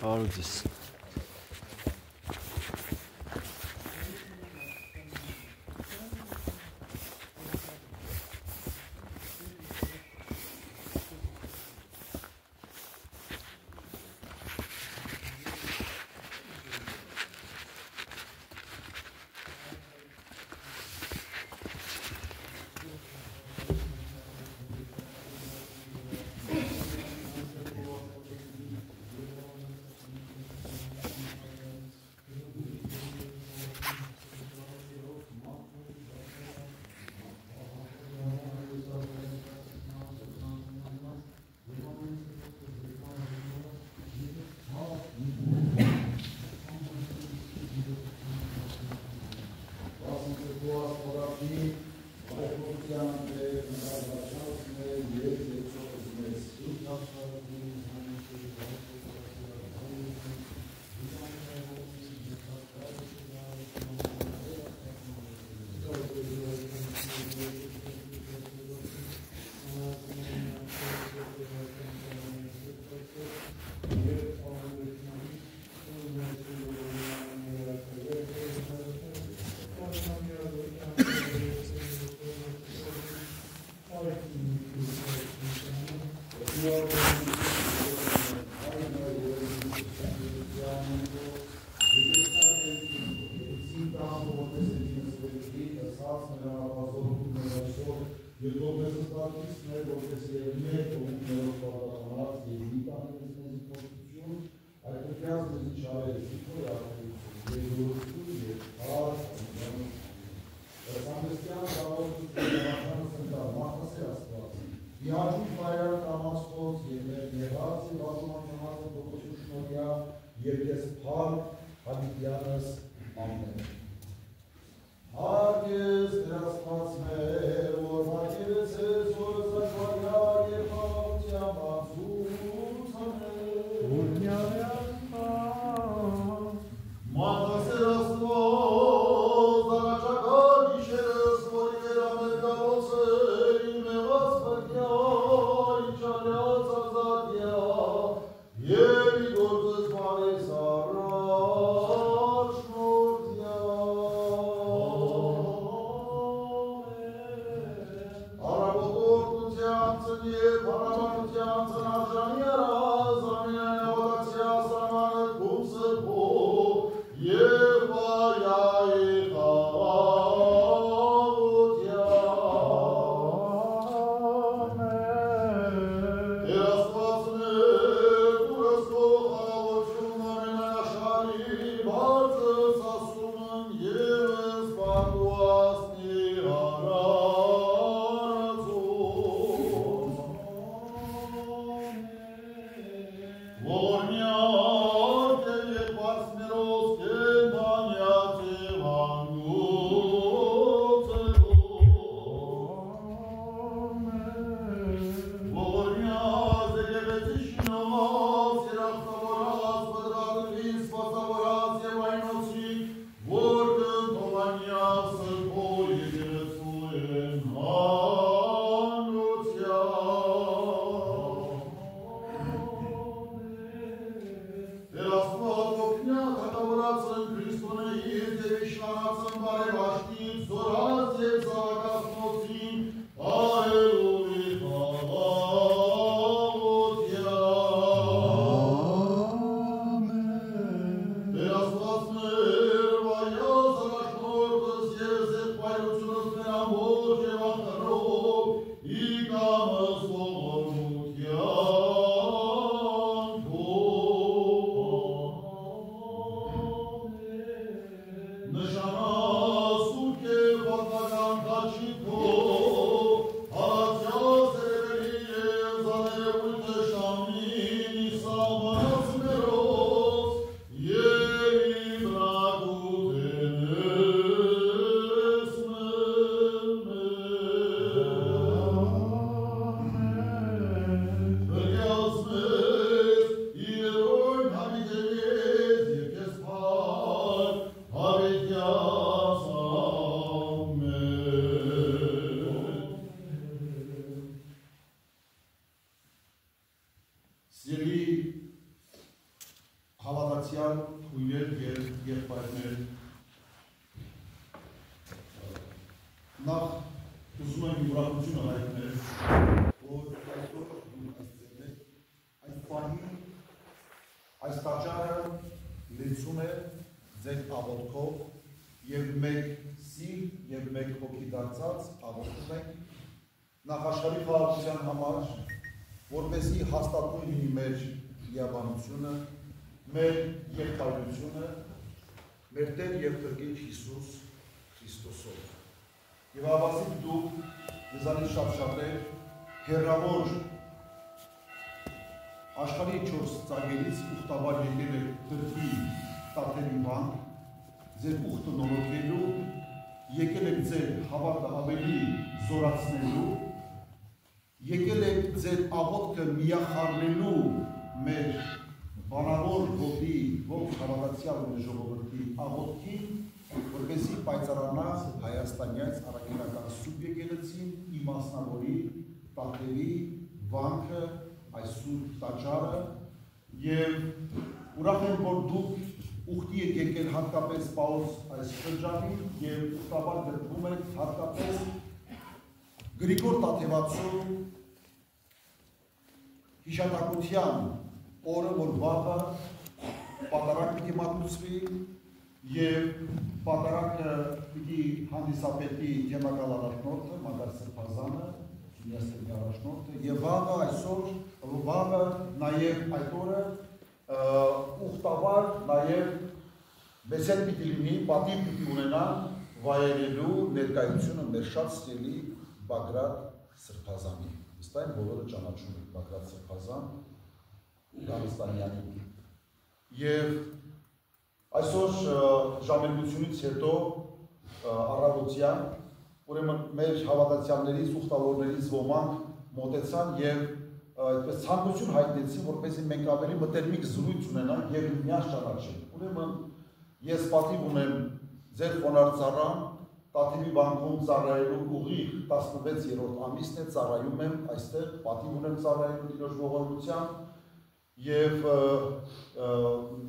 Բարու ձեզ։ Yeah. Նախ ուզում եմ ուրախությունը հայտնել, որ այսօր այս պահին այս տաճարը լեցում է ձեր աղոթքով և մեկ սիր և մեկ հոգի դարձած աղոթում ենք նախաշխարհի խաղաղության համար, որպեսզի հաստատուն լինի մեր իրավանությունը, մեր եղբայրությունը, մեր Տեր և Փրկիչ Հիսուս Քրիստոսով։ Եվ ավազիկ դուք մեզանից շատ-շատեր հեռավոր աշխարհի 4 ծագերից ուխտաբար եկել եք դրդի տատերի վանք, ձեր ուխտը նորոգելու, եկել եք ձեր հավատը ավելի զորացնելու, եկել եք ձեր աղոթքը միախառնելու մեր բանավոր հողի ողջ հավատացյալ մեր ժողովրդի աղոթքին, որպեսզի պայծառանա հայաստանյաց առաքելական սուրբ եկեղեցին, իմասնավորի, տաթևի, վանքը, այս սուրբ տաճարը և ուրախ եմ, որ դուք ուխտի եք եկել հատկապես Պաուս այս շրջանին և ուխտաբար գտնվում եք հատկապես Գրիգոր Տաթևացու հիշատակության օրը, որ վաղը պատարագ պիտի մատնուցվի և պատարագը պիտի հանդիսապետի թեմակալ առաջնորդը, Մակար Սրբազանը, Սյունյաստրի առաջնորդը և վաղը այսօր, վաղը նաև այդ օրը ուխտաբար նաև բեսեդ պիտի լինի, պատիվ պիտի ունենա վայելելու ներկայությունը մեր շատ սիրելի Բագրատ Սրբազանի։ Ըստ այն բոլորը ճանաչում են Բագրատ Սրբազան Դաղստանյանի։ Եվ այսօր ժամերգությունից հետո առավոտյան, ուրեմն մեր հավատացյալներից, ուխտավորներից ոմանք մոտեցան և այդպես ցանկություն հայտնեցին, որպեսզի մենք ավելի մտերմիկ զրույց ունենանք և միմյանց ճանաչենք։ Ուրեմն ես պատիվ ունեմ ձեր խոնարհ ծառան, Տաթևի վանքում ծառայելու ուղիղ 16-րդ ամիսն է, ծառայում եմ այստեղ, պատիվ ունեմ ծառայելու Տիրոջ ողորմությամբ և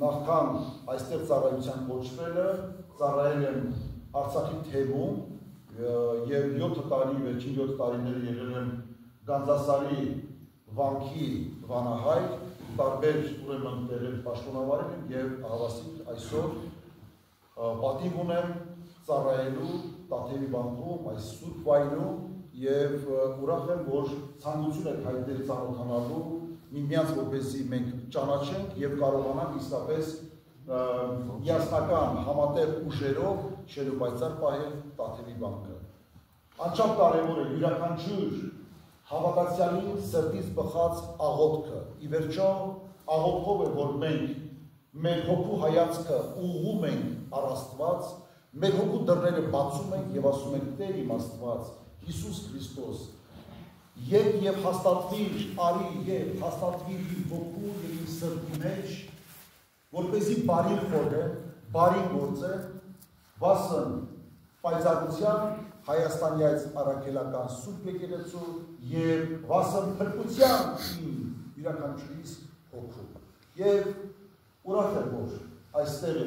նախքան այստեղ ծառայության կոչվելը ծառայել եմ Արցախի թևում և 7 տարի, վերջին 7 տարիները եղել եմ Գանձասարի վանքի վանահայր, տարբեր ուրեմն տեղեր պաշտոնավարել եմ և հավասիկ այսօր պատիվ ունեմ ծառայելու Տաթևի վանքում, այս սուրբ վայրում և ուրախ եմ, որ ցանկություն եք հայտնել ծանոթանալու միմյանց, որպեսզի մենք ճանաչենք և կարողանանք իսկապես միասնական համատեղ ուժերով շերուպայծառ պահել Տաթևի վանքը։ Անչափ կարևոր է յուրաքանչյուր հավատացյալի սրտից բխած աղոթքը։ Ի վերջո աղոթքով է, որ մենք մեր հոգու հայացքը ուղղում ենք առ Աստված, մեր հոգու դռները բացում ենք և ասում ենք Տեր իմ Աստված, Հիսուս Քրիստոս, եկ և հաստատվիր, արի և հաստատվիր իմ հոգու և իմ սրտի մեջ, որպեսզի բարին խորհեմ, բարին գործեմ, վասն պայծառության հայաստանյաց առաքելական սուրբ եկեղեցու և վասն փրկության իմ յուրաքանչյուրիս հոգու։ Եվ ուրախ եմ, որ այստեղ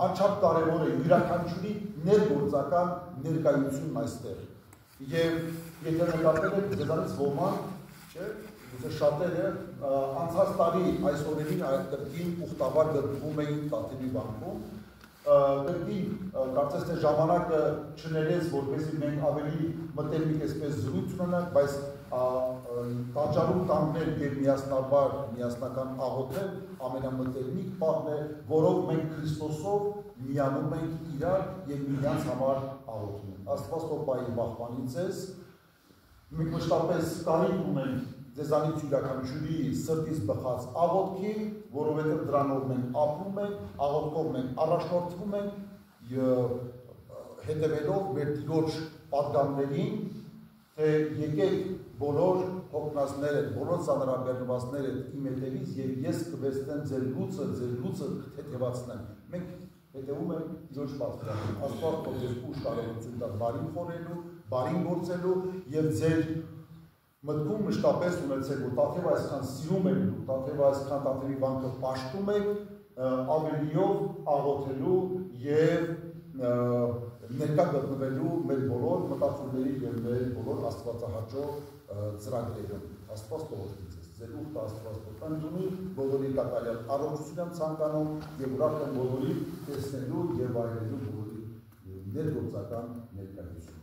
անչափ կարևոր է յուրաքանչյուրի ներգործական ներկայությունն այստեղ։ Եվ եթե նկատել եք ձեզանից ոմանք, չէ, շատերը անցած տարի այս օրերին այդ կրկին ուխտաբար գտնվում էին Տաթևի վանքում, կրկին կարծես թե ժամանակը չներեց, որպեսզի մենք ավելի մտերմիկ այսպես զրույց ունենանք, բայց տաճարում կանգնել և միասնաբար միասնական աղոթել ամենամտերմիկ պահն է, որով մենք Քրիստոսով միանում ենք իրար և միմյանց համար աղոթում ենք։ Աստված թող պահի պահպանի ձեզ, մենք մշտապես կարիք ունենք ձեզանից յուրաքանչյուրի սրտից բխած աղոթքի, որովհետև դրանով մենք ապրում ենք, աղոթքով մենք առաջնորդվում ենք, հետևելով մեր Տիրոջ պատգամներին, թե եկեք բոլոր հոգնածներդ, բոլոր ծանրաբեռնվածներդ իմ հետևից և ես կվերցնեմ ձեր լուծը թեթևացնեմ։ Մենք հետևում ենք Տիրոջ պատվիրանին, Աստված թող ձեզ ուժ կարողություն տա բարին խորհելու, բարին գործելու և ձեր մտքում մշտապես ունեցեք, որ Տաթևը այսքան սիրում եք դուք, Տաթևը այսքան Տաթևի վանքը պաշտում եք ավելիով աղոթելու և ներկա գտնվելու մեր բոլոր մտածումների եւ մեր բոլոր աստվածահաճո ծրագրերում։ Աստված տողոք ինձ, ձեր ուխտը Աստված տոնի, բոլորի տակալյալ առողջություն եմ ցանկանում եւ ուրախ եմ բոլորի տեսնելու եւ վայելելու բոլորի ներգործական ներկայությունը։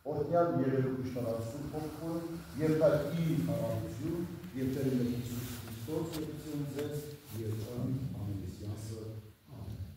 Օրհնյալ եղելու իշտարացություն փոխվում եւ դա իր առողջություն եւ Տեր մեր Հիսուս Քրիստոս եկություն ձեզ եւ ամենեսյանսը ամեն։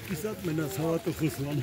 Կիսատ մնաց հավատը խուսման։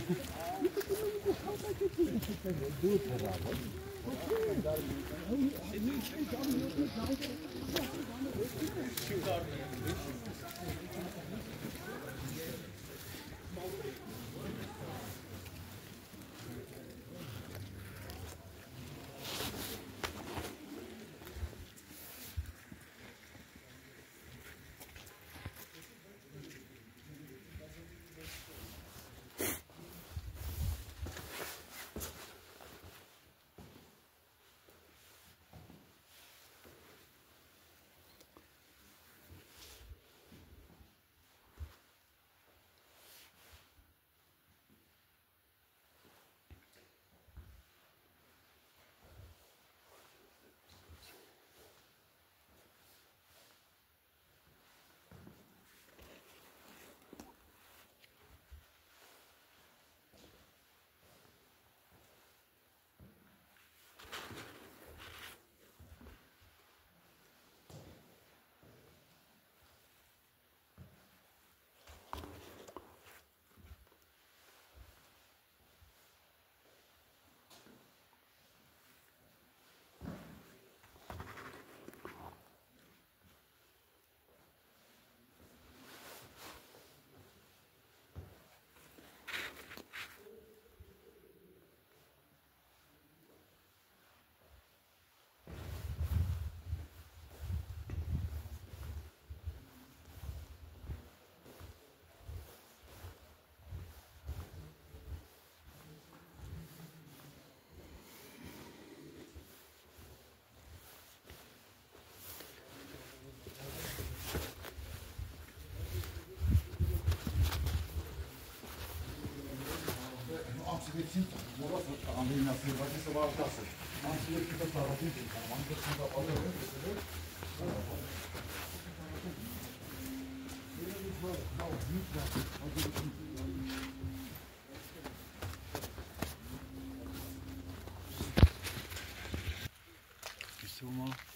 Summa.